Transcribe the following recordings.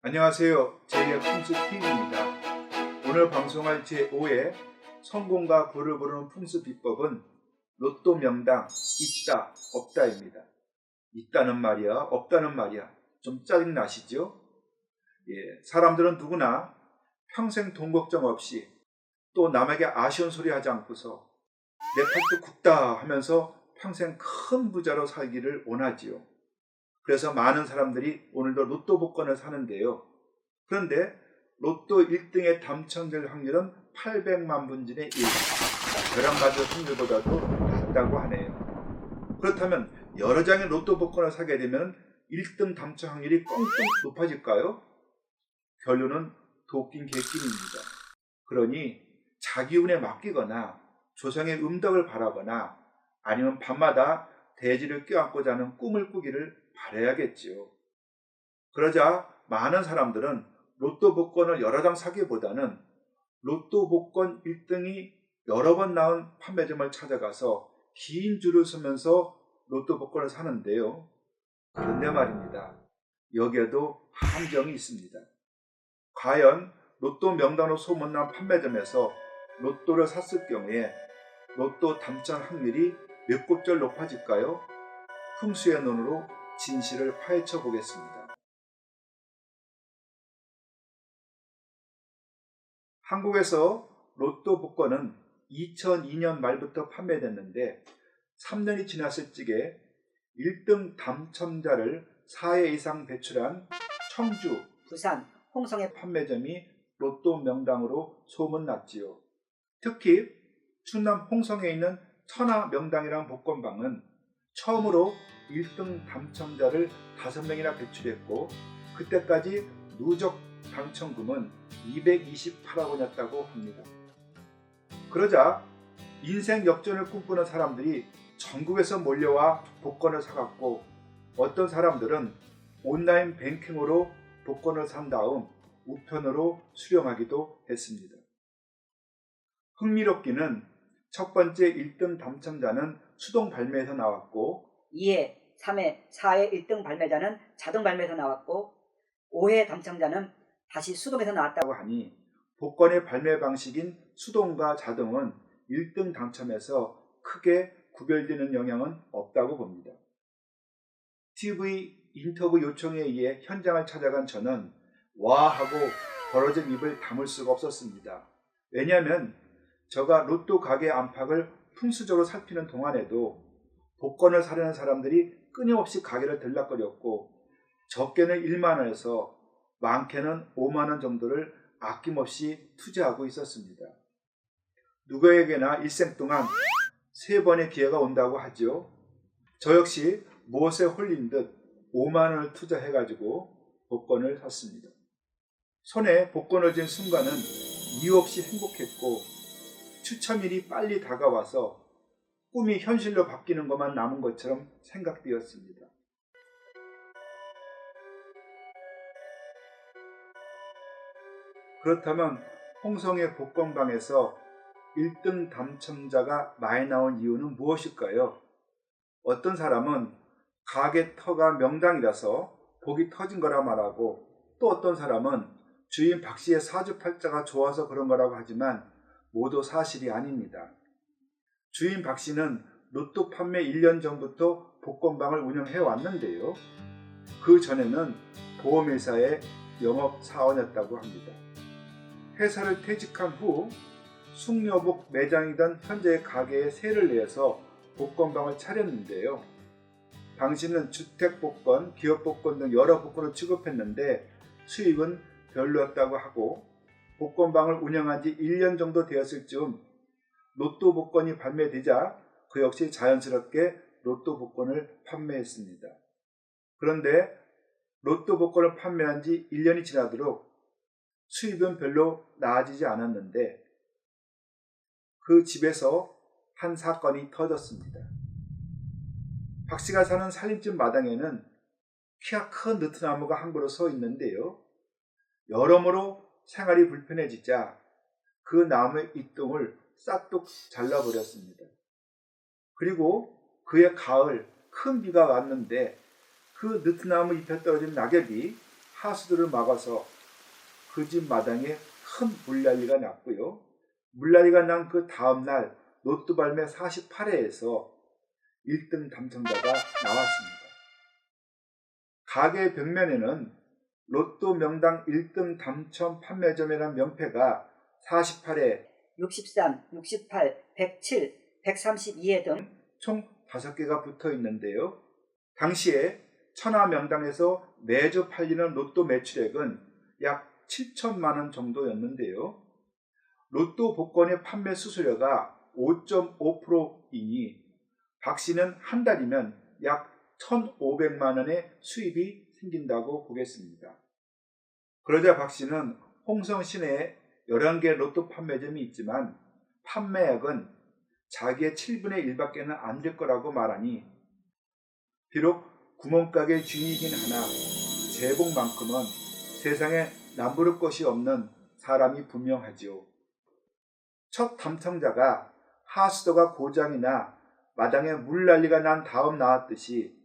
안녕하세요. 제2의 풍수TV입니다. 오늘 방송할 제5의 성공과 부를 부르는 풍수 비법은 로또 명당 있다 없다입니다. 있다는 말이야 없다는 말이야 좀 짜증나시죠? 사람들은 누구나 평생 돈 걱정 없이 또 남에게 아쉬운 소리 하지 않고서 내 팔도 굽다 하면서 평생 큰 부자로 살기를 원하지요. 그래서 많은 사람들이 오늘도 로또 복권을 사는데요. 그런데 로또 1등에 당첨될 확률은 800만 분진의 1, 벼랑 맞을 확률보다도 낮다고 하네요. 그렇다면 여러 장의 로또 복권을 사게 되면 1등 당첨 확률이 꽁꽁 높아질까요? 결론은 도끼인 개끼입니다. 그러니 자기 운에 맡기거나 조상의 음덕을 바라거나 아니면 밤마다 대지를 껴안고 자는 꿈을 꾸기를 바라야겠지요. 그러자 많은 사람들은 로또 복권을 여러 장 사기보다는 로또 복권 1등이 여러 번 나온 판매점을 찾아가서 긴 줄을 서면서 로또 복권을 사는데요. 그런데 말입니다. 여기에도 함정이 있습니다. 과연 로또 명단으로 소문난 판매점에서 로또를 샀을 경우에 로또 당첨 확률이 몇 곱절 높아질까요? 풍수의 눈으로 진실을 파헤쳐 보겠습니다. 한국에서 로또 복권은 2002년 말부터 판매됐는데 3년이 지났을 적에 1등 당첨자를 4회 이상 배출한 청주, 부산, 홍성의 판매점이 로또 명당으로 소문났지요. 특히 충남 홍성에 있는 천하 명당이라는 복권방은 처음으로 1등 당첨자를 5명이나 배출했고 그때까지 누적 당첨금은 228억 원이었다고 합니다. 그러자 인생 역전을 꿈꾸는 사람들이 전국에서 몰려와 복권을 사갔고 어떤 사람들은 온라인 뱅킹으로 복권을 산 다음 우편으로 수령하기도 했습니다. 흥미롭기는 첫 번째 1등 당첨자는 수동 발매에서 나왔고 2회, 3회, 4회 1등 발매자는 자동 발매에서 나왔고 5회 당첨자는 다시 수동에서 나왔다고 하니 복권의 발매 방식인 수동과 자동은 1등 당첨에서 크게 구별되는 영향은 없다고 봅니다. TV 인터뷰 요청에 의해 현장을 찾아간 저는 와 하고 벌어진 입을 다물 수가 없었습니다. 왜냐하면 제가 로또 가게 안팎을 풍수적으로 살피는 동안에도 복권을 사려는 사람들이 끊임없이 가게를 들락거렸고 적게는 1만 원에서 많게는 5만 원 정도를 아낌없이 투자하고 있었습니다. 누구에게나 일생 동안 3번의 기회가 온다고 하죠. 저 역시 무엇에 홀린 듯 5만 원을 투자해가지고 복권을 샀습니다. 손에 복권을 쥔 순간은 이유 없이 행복했고 추첨일이 빨리 다가와서 꿈이 현실로 바뀌는 것만 남은 것처럼 생각되었습니다. 그렇다면 홍성의 복권방에서 1등 당첨자가 많이 나온 이유는 무엇일까요? 어떤 사람은 가게 터가 명당이라서 복이 터진 거라 말하고 또 어떤 사람은 주인 박씨의 사주팔자가 좋아서 그런 거라고 하지만 모두 사실이 아닙니다. 주인 박씨는 로또 판매 1년 전부터 복권방을 운영해 왔는데요. 그 전에는 보험회사의 영업사원이었다고 합니다. 회사를 퇴직한 후 숙녀복 매장이던 현재의 가게에 세를 내서 복권방을 차렸는데요. 당시는 주택복권, 기업복권 등 여러 복권을 취급했는데 수입은 별로였다고 하고 복권방을 운영한 지 1년 정도 되었을 즈음 로또 복권이 발매되자 그 역시 자연스럽게 로또 복권을 판매했습니다. 그런데 로또 복권을 판매한 지 1년이 지나도록 수입은 별로 나아지지 않았는데 그 집에서 한 사건이 터졌습니다. 박씨가 사는 살림집 마당에는 키가 큰 느티나무가 한 그루 서 있는데요. 여러모로 생활이 불편해지자 그 나무의 잇동을 싹둑 잘라버렸습니다. 그리고 그해 가을 큰 비가 왔는데 그 느티나무 잎에 떨어진 낙엽이 하수들을 막아서 그 집 마당에 큰 물난리가 났고요. 물난리가 난 그 다음날 로또 발매 48회에서 1등 당첨자가 나왔습니다. 가게 벽면에는 로또 명당 1등 당첨 판매점이라는 명패가 48회, 63, 68, 107, 132회 등 총 5개가 붙어 있는데요. 당시에 천하 명당에서 매주 팔리는 로또 매출액은 약 7천만 원 정도였는데요. 로또 복권의 판매 수수료가 5.5%이니 박 씨는 한 달이면 약 1,500만 원의 수입이 생긴다고 보겠습니다. 그러자 박 씨는 홍성 시내에 11개 로또 판매점이 있지만 판매액은 자기의 7분의 1밖에는 안 될 거라고 말하니 비록 구멍가게 주인이긴 하나 재복만큼은 세상에 남부를 것이 없는 사람이 분명하지요. 첫 당첨자가 하수도가 고장이나 마당에 물난리가 난 다음 나왔듯이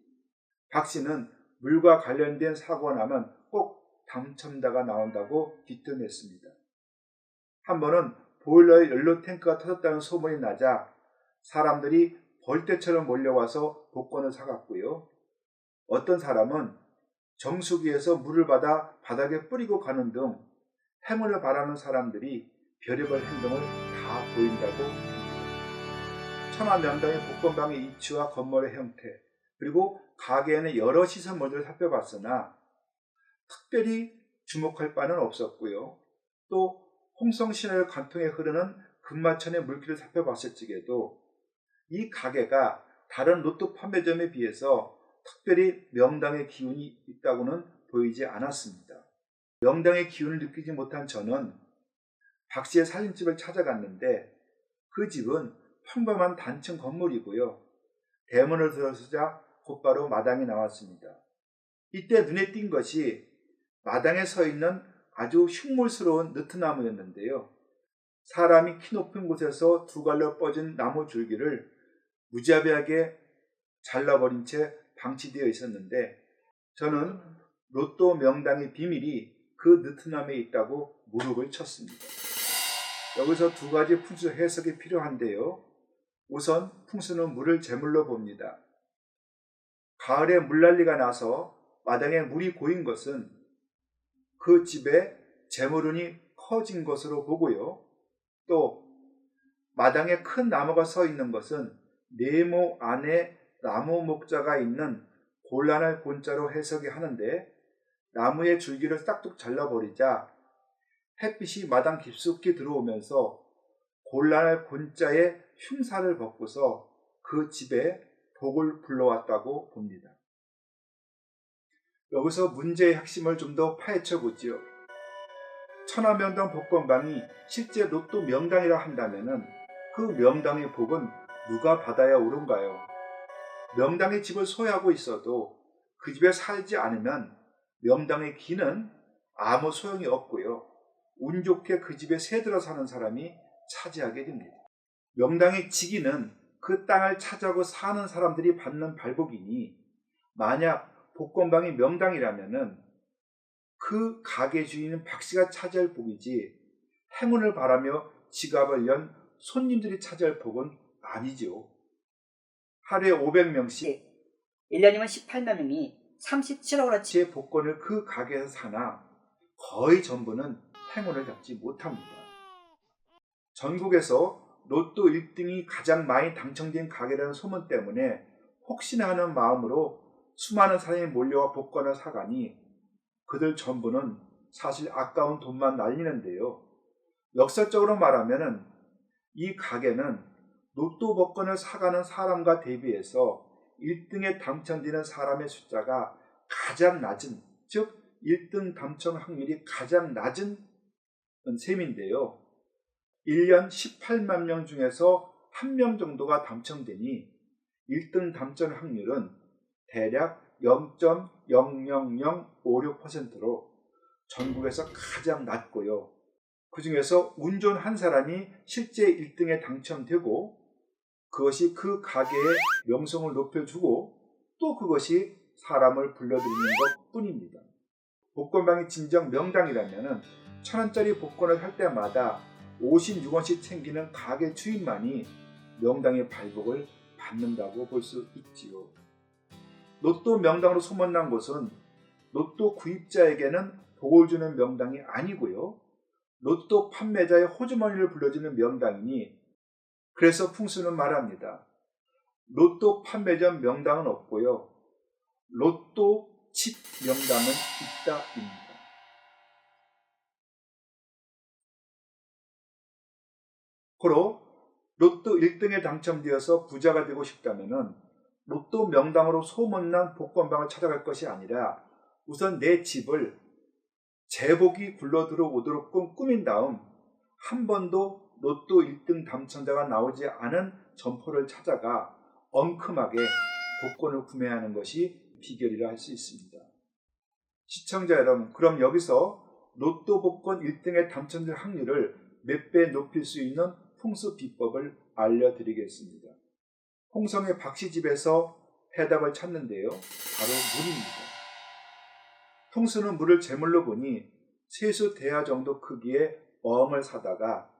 박 씨는 물과 관련된 사고가 나면 꼭 당첨자가 나온다고 뒤뜸했습니다. 한 번은 보일러에 연료 탱크가 터졌다는 소문이 나자 사람들이 벌떼처럼 몰려와서 복권을 사갔고요. 어떤 사람은 정수기에서 물을 받아 바닥에 뿌리고 가는 등 행운을 바라는 사람들이 별의별 행동을 다 보인다고 합니다. 천하 명당의 복권방의 위치와 건물의 형태, 그리고 가게에는 여러 시설물들을 살펴봤으나 특별히 주목할 바는 없었고요. 또 홍성 시내를 관통해 흐르는 금마천의 물길을 살펴봤을 적에도 이 가게가 다른 로또 판매점에 비해서 특별히 명당의 기운이 있다고는 보이지 않았습니다. 명당의 기운을 느끼지 못한 저는 박 씨의 살림집을 찾아갔는데 그 집은 평범한 단층 건물이고요. 대문을 들어서자 곧바로 마당이 나왔습니다. 이때 눈에 띈 것이 마당에 서 있는 아주 흉물스러운 느티나무였는데요. 사람이 키 높은 곳에서 두 갈로 뻗은 나무 줄기를 무자비하게 잘라버린 채 방치되어 있었는데 저는 로또 명당의 비밀이 그 느티나무에 있다고 무릎을 쳤습니다. 여기서 두 가지 풍수 해석이 필요한데요. 우선 풍수는 물을 제물로 봅니다. 가을에 물난리가 나서 마당에 물이 고인 것은 그 집에 재물운이 커진 것으로 보고요. 또 마당에 큰 나무가 서 있는 것은 네모 안에 나무 목자가 있는 곤란할 곤자로 해석이 하는데 나무의 줄기를 싹둑 잘라버리자 햇빛이 마당 깊숙이 들어오면서 곤란할 곤자의 흉사를 벗고서 그 집에 복을 불러왔다고 봅니다. 여기서 문제의 핵심을 좀 더 파헤쳐 보지요. 천하명당 복권방이 실제 로또 명당이라 한다면 그 명당의 복은 누가 받아야 옳은가요? 명당의 집을 소유하고 있어도 그 집에 살지 않으면 명당의 기는 아무 소용이 없고요. 운 좋게 그 집에 새들어 사는 사람이 차지하게 됩니다. 명당의 직위는 그 땅을 차지하고 사는 사람들이 받는 발복이니 만약 복권방이 명당이라면 그 가게 주인은 박 씨가 차지할 복이지 행운을 바라며 지갑을 연 손님들이 차지할 복은 아니죠. 하루에 500명씩 1년이면 18만 명이 37억원어치 제 복권을 그 가게에서 사나 거의 전부는 행운을 잡지 못합니다. 전국에서 로또 1등이 가장 많이 당첨된 가게라는 소문 때문에 혹시나 하는 마음으로 수많은 사람이 몰려와 복권을 사가니 그들 전부는 사실 아까운 돈만 날리는데요. 역설적으로 말하면 이 가게는 로또 복권을 사가는 사람과 대비해서 1등에 당첨되는 사람의 숫자가 가장 낮은, 즉 1등 당첨 확률이 가장 낮은 셈인데요. 1년 18만 명 중에서 1명 정도가 당첨되니 1등 당첨 확률은 대략 0.00056%로 전국에서 가장 낮고요. 그 중에서 운 좋은 한 사람이 실제 1등에 당첨되고 그것이 그 가게의 명성을 높여주고 또 그것이 사람을 불러들이는 것 뿐입니다. 복권방이 진정 명당이라면 1,000원짜리 복권을 살 때마다 56원씩 챙기는 가게 주인만이 명당의 발복을 받는다고 볼 수 있지요. 로또 명당으로 소문난 곳은 로또 구입자에게는 복을 주는 명당이 아니고요. 로또 판매자의 호주머니를 불러주는 명당이니, 그래서 풍수는 말합니다. 로또 판매점 명당은 없고요. 로또 집 명당은 있다입니다. 고로 로또 1등에 당첨되어서 부자가 되고 싶다면 로또 명당으로 소문난 복권방을 찾아갈 것이 아니라 우선 내 집을 재복이 굴러 들어오도록 꾸민 다음 한 번도 로또 1등 당첨자가 나오지 않은 점포를 찾아가 엉큼하게 복권을 구매하는 것이 비결이라 할 수 있습니다. 시청자 여러분, 그럼 여기서 로또 복권 1등에 당첨될 확률을 몇 배 높일 수 있는 풍수 비법을 알려드리겠습니다. 홍성의 박씨 집에서 해답을 찾는데요. 바로 물입니다. 풍수는 물을 제물로 보니 세수 대야 정도 크기의 어항을 사다가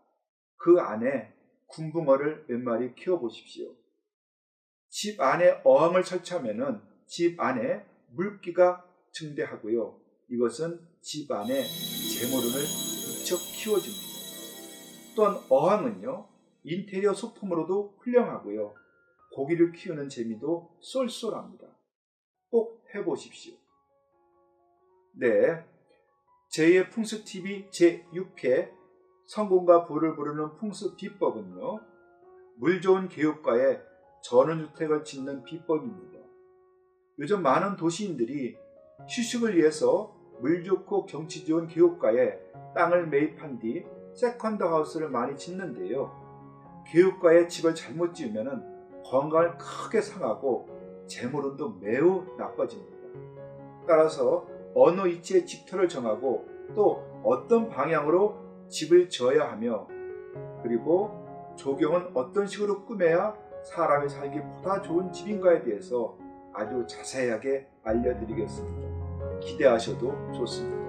그 안에 군붕어를 몇 마리 키워보십시오. 집 안에 어항을 설치하면 집 안에 물기가 증대하고요. 이것은 집 안에 재물운을 무척 키워줍니다. 또한 어항은요, 인테리어 소품으로도 훌륭하고요. 고기를 키우는 재미도 쏠쏠합니다. 꼭 해보십시오. 네, 제2의 풍수TV 제6회 성공과 부를 부르는 풍수 비법은요, 물 좋은 개울가에 전원주택을 짓는 비법입니다. 요즘 많은 도시인들이 휴식을 위해서 물 좋고 경치 좋은 개울가에 땅을 매입한 뒤 세컨드 하우스를 많이 짓는데요. 개울가에 집을 잘못 지으면 건강을 크게 상하고 재물운도 매우 나빠집니다. 따라서 어느 위치에 집터를 정하고 또 어떤 방향으로 집을 지어야 하며, 그리고 조경은 어떤 식으로 꾸며야 사람이 살기 보다 좋은 집인가에 대해서 아주 자세하게 알려드리겠습니다. 기대하셔도 좋습니다.